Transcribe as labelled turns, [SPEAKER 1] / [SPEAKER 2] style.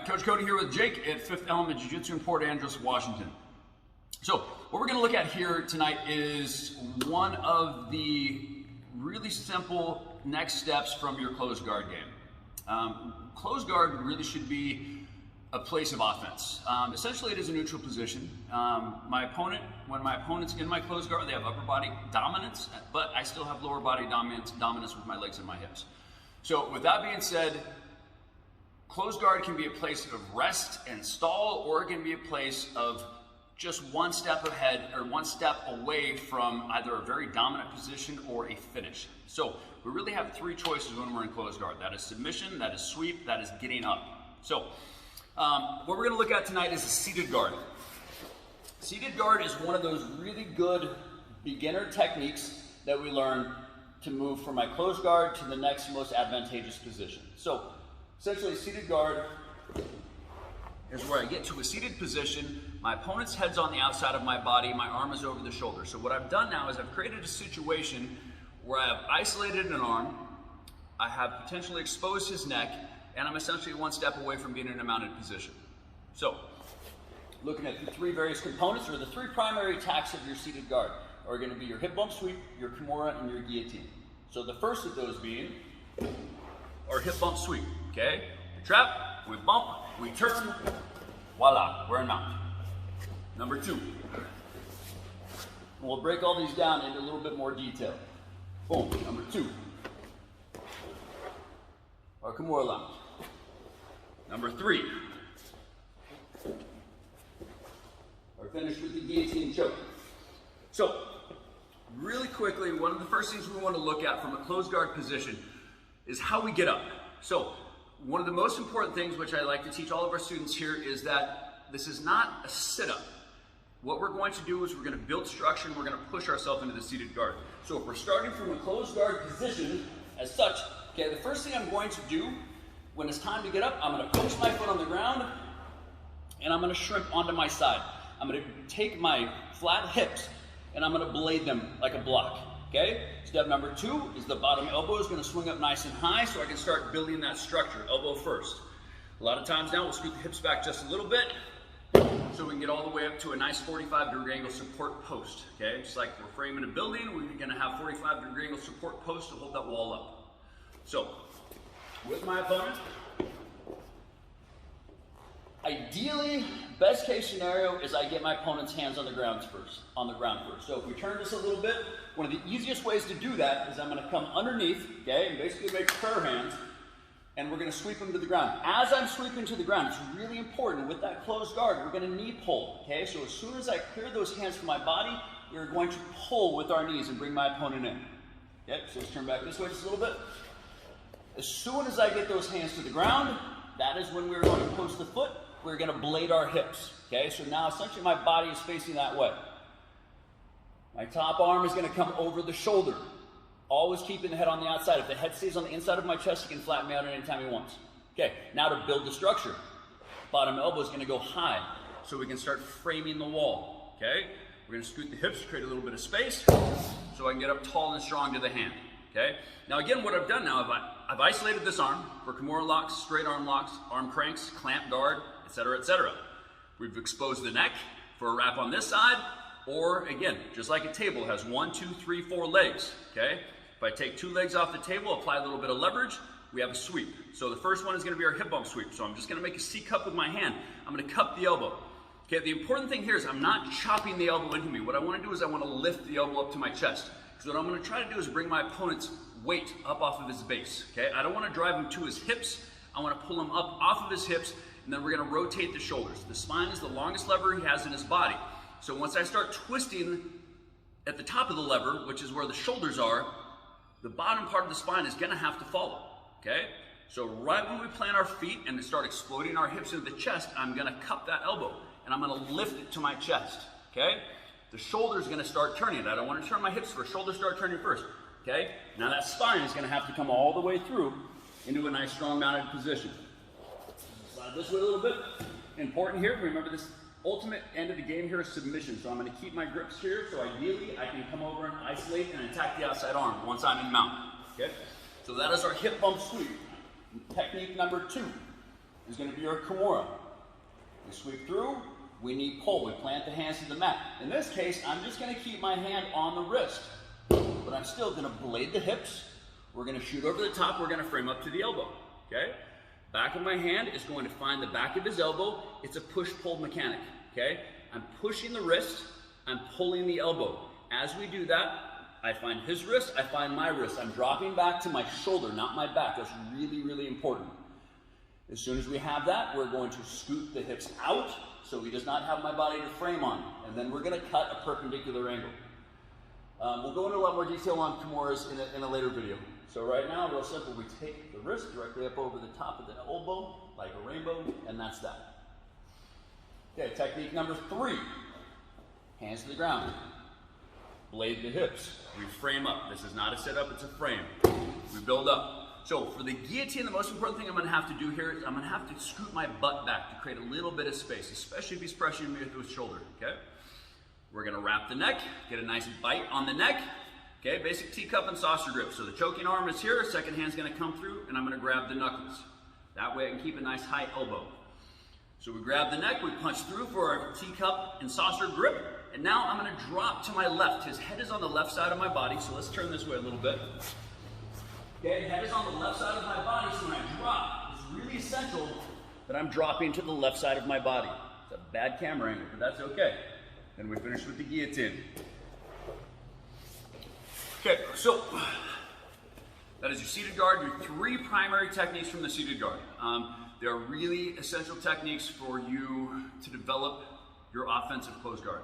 [SPEAKER 1] Coach Cody here with Jake at Fifth Element Jiu-Jitsu in Port Angeles, Washington. So what we're going to look at here tonight is one of the really simple next steps from your closed guard game. Closed guard really should be a place of offense. Essentially, it is a neutral position. When my opponent's in my closed guard, they have upper body dominance, but I still have lower body dominance with my legs and my hips. So with that being said, closed guard can be a place of rest and stall, or it can be a place of just one step ahead or one step away from either a very dominant position or a finish. So we really have three choices when we're in closed guard. That is submission, that is sweep, that is getting up. So what we're going to look at tonight is a seated guard. Seated guard is one of those really good beginner techniques that we learn to move from my closed guard to the next most advantageous position. So essentially, seated guard is where I get to a seated position, my opponent's head's on the outside of my body, my arm is over the shoulder. So what I've done now is I've created a situation where I have isolated an arm, I have potentially exposed his neck, and I'm essentially one step away from being in a mounted position. So, looking at the three various components, or the three primary attacks of your seated guard, are going to be your hip bump sweep, your Kimura, and your guillotine. So the first of those being our hip bump sweep, okay? We trap, we bump, we turn, voila, we're in mount. Number two. We'll break all these down into a little bit more detail. Boom, number two. Our Kimura lounge. Number three. Our finish with the guillotine choke. So, really quickly, one of the first things we want to look at from a closed guard position is how we get up. So, one of the most important things which I like to teach all of our students here is that this is not a sit-up. What we're going to do is we're going to build structure and we're going to push ourselves into the seated guard. So if we're starting from a closed guard position as such, okay, the first thing I'm going to do when it's time to get up, I'm going to push my foot on the ground and I'm going to shrimp onto my side. I'm going to take my flat hips and I'm going to blade them like a block. Okay, step number two is the bottom elbow is going to swing up nice and high so I can start building that structure, elbow first. A lot of times now we'll scoot the hips back just a little bit so we can get all the way up to a nice 45-degree angle support post. Okay, just like we're framing a building, we're going to have 45-degree angle support post to hold that wall up. So, with my opponent, ideally, best case scenario is I get my opponent's hands on the ground first. So if we turn this a little bit, one of the easiest ways to do that is I'm going to come underneath, okay, and basically make prayer hands, and we're going to sweep them to the ground. As I'm sweeping to the ground, it's really important with that closed guard, we're going to knee pull, okay? So as soon as I clear those hands from my body, we're going to pull with our knees and bring my opponent in. Okay, so let's turn back this way just a little bit. As soon as I get those hands to the ground, that is when we're going to post the foot. We're going to blade our hips, okay? So now essentially my body is facing that way. My top arm is going to come over the shoulder, always keeping the head on the outside. If the head stays on the inside of my chest, he can flatten me out anytime he wants. Okay, now to build the structure, bottom elbow is going to go high so we can start framing the wall, okay? We're going to scoot the hips, create a little bit of space so I can get up tall and strong to the hand, okay? Now again, what I've done now, I've isolated this arm for Kimura locks, straight arm locks, arm cranks, clamp guard, etc., etc. We've exposed the neck for a wrap on this side, or again, just like a table, it has 1, 2, 3, 4 legs, okay? If I take 2 legs off the table, apply a little bit of leverage, we have a sweep. So the first one is going to be our hip bump sweep. So I'm just going to make a C cup with my hand. I'm going to cup the elbow. Okay, the important thing here is I'm not chopping the elbow into me. What I want to do is I want to lift the elbow up to my chest. So what I'm going to try to do is bring my opponent's weight up off of his base, okay? I don't want to drive him to his hips. I want to pull him up off of his hips, and then we're going to rotate the shoulders. The spine is the longest lever he has in his body. So once I start twisting at the top of the lever, which is where the shoulders are, the bottom part of the spine is going to have to follow, okay? So right when we plant our feet and start exploding our hips into the chest, I'm going to cup that elbow, and I'm going to lift it to my chest, okay? The shoulder is going to start turning. I don't want to turn my hips first. Shoulders start turning first, okay? Now that spine is going to have to come all the way through into a nice strong mounted position. Slide this way a little bit. Important here, remember this ultimate end of the game here is submission. So I'm going to keep my grips here. So ideally, I can come over and isolate and attack the outside arm once I'm in mount. Okay? So that is our hip bump sweep. Technique number 2. is going to be our Kimura. We sweep through, we knee pull, we plant the hands to the mat. In this case, I'm just going to keep my hand on the wrist, but I'm still going to blade the hips. We're going to shoot over the top, we're going to frame up to the elbow, okay? Back of my hand is going to find the back of his elbow. It's a push-pull mechanic, okay? I'm pushing the wrist, I'm pulling the elbow. As we do that, I find his wrist, I find my wrist. I'm dropping back to my shoulder, not my back. That's really, really important. As soon as we have that, we're going to scoot the hips out so he does not have my body to frame on. And then we're going to cut a perpendicular angle. We'll go into a lot more detail on Kimuras in a later video. So right now, real simple, we take the wrist directly up over the top of the elbow, like a rainbow, and that's that. Okay, technique number 3. Hands to the ground. Blade the hips. We frame up. This is not a setup, it's a frame. We build up. So for the guillotine, the most important thing I'm gonna have to do here is I'm gonna have to scoot my butt back to create a little bit of space, especially if he's pressuring me with his shoulder, okay? We're gonna wrap the neck, get a nice bite on the neck, okay? Basic teacup and saucer grip. So the choking arm is here, second hand's gonna come through, and I'm gonna grab the knuckles. That way I can keep a nice high elbow. So we grab the neck, we punch through for our teacup and saucer grip, and now I'm gonna drop to my left. His head is on the left side of my body, so let's turn this way a little bit. Okay, the head is on the left side of my body, so when I drop, it's really essential that I'm dropping to the left side of my body. It's a bad camera angle, but that's okay. Then we finish with the guillotine. Okay, so that is your seated guard, your 3 primary techniques from the seated guard. They are really essential techniques for you to develop your offensive close guard.